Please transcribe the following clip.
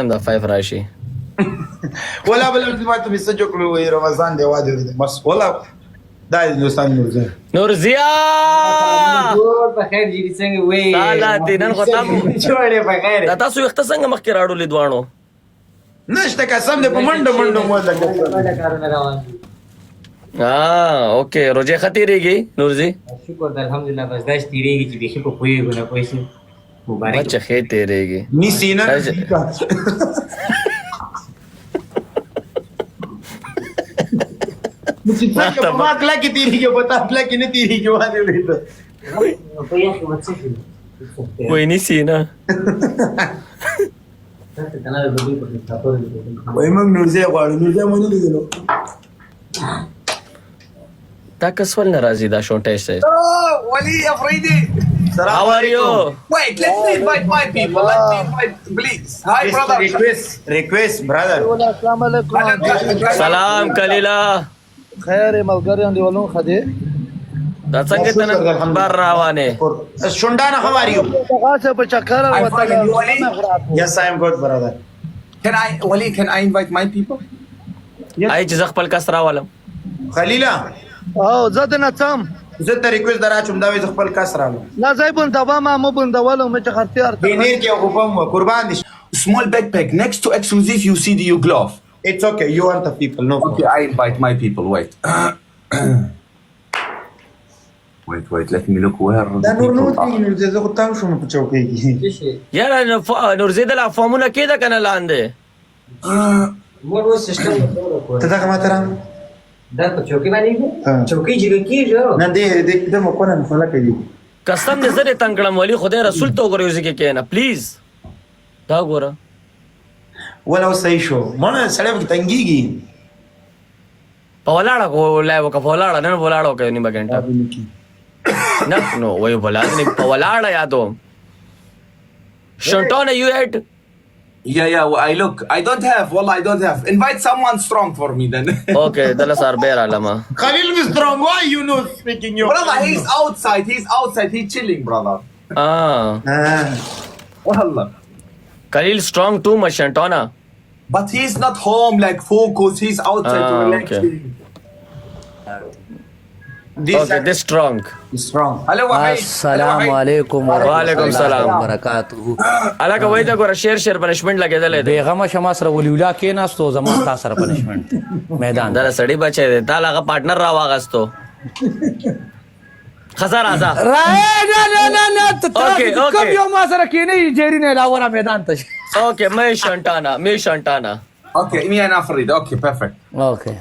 da 5 راشي ولا بل ما تبي سجق له رمضان دی واده بس ولا دا دوستان نورزه نورزیا جوړ په خیر جی څنګه وې سالا دینن غتم جوړې په خیر دا تاسو وخت څنګه مخکې راړو لیدوانو نشته قسم دې په منډه مو ده دا کارونه روان دي اوکې روزه ختیریږي نورزي شکر د الحمدلله بس داش تیریږي چې بخي په کوی غونه کوی سي مبارک بچه خې تیریږي ني سینا مڅ په ما کلا کې تیریږي پتا خپل کې نه تیریږي واده ولیدل په یو کې وڅ شي وای نیسی نه تاسو کنه د دوی په تاسو وای موږ نورزه غواړو نورزه مونږ نه لیدلو دا کسول ناراضي دا شونټه شي Wali Afridi. How are you? Wait, let me invite my people. Let me invite, please. Hi, brother. request brother السلام علیکم سلام کلیلا خیر ملګریان دی ولون خدي دا څنګه تنن بار روانه شوندانا how are you تاسو په چکر I'm fine. You, Wali? yes I am good brother Wali, can I invite my people? آی چې خپل کس راولم خلیلا او زه د نڅم زه ته ریکوست دراچوم دا وې خپل کس راو لا زای بندوا ما مو بندولم مې چې اختیار دینیر کې حکم قربان دي Small backpack. Next to exclusive, you see the you glove. it's okay you want the people no Okay, I invite my people. Wait. Wait. Let me look where دا the نور نو people are. تی زه خو تام شوم په چوکۍ کې شي یاره نورزي د لا فارمونه کې دا کنه لاندې مور و سیستم کو ته دا کومه ترام دا په چوکي باندې ها. چوکي جګ کیږي نه دې د مو کنه خلا کوي قسم دې زره تنگړم ولی خدای رسول ته وګورئ چې کې نه پلیز دا ګوره ولا صحیح شو مونږ سړی په تنګيږي په ولاړه کو لایو کا په ولاړه نه ولاړه کوي نیمه ګنټه نه نو وای ولاړه نه په ولاړه یادو شنټونه یو ایټ Yeah. I look. I don't have. Wallah, I don't have. Invite someone strong for me then. اوکې دله سر بیر علما خلیل was strong why you know speaking your Brother, he's outside. He's chilling, brother. Wallah. کلیل strong too much شنټونه But he's not home, like focus. He's outside to relax. okay. اوکې this strong strong Hello, Wahid. السلام علیکم وعلیکم السلام. وبرکاتہ الګ وای دا ګوره شیر پنشمنت لګیدل دی بیغمه شما سره ولیولا کې ناستو زمون تاسو سره پنشمنت میدان دا سړی بچی دی دا لغه پارټنر را واغستو خزر ازا نه Okay, okay. کوم یو ما سره کې نه جری نه لاوره میدان ته اوکې مې شنټانا Okay, me and Afrid. Okay, perfect. اوکې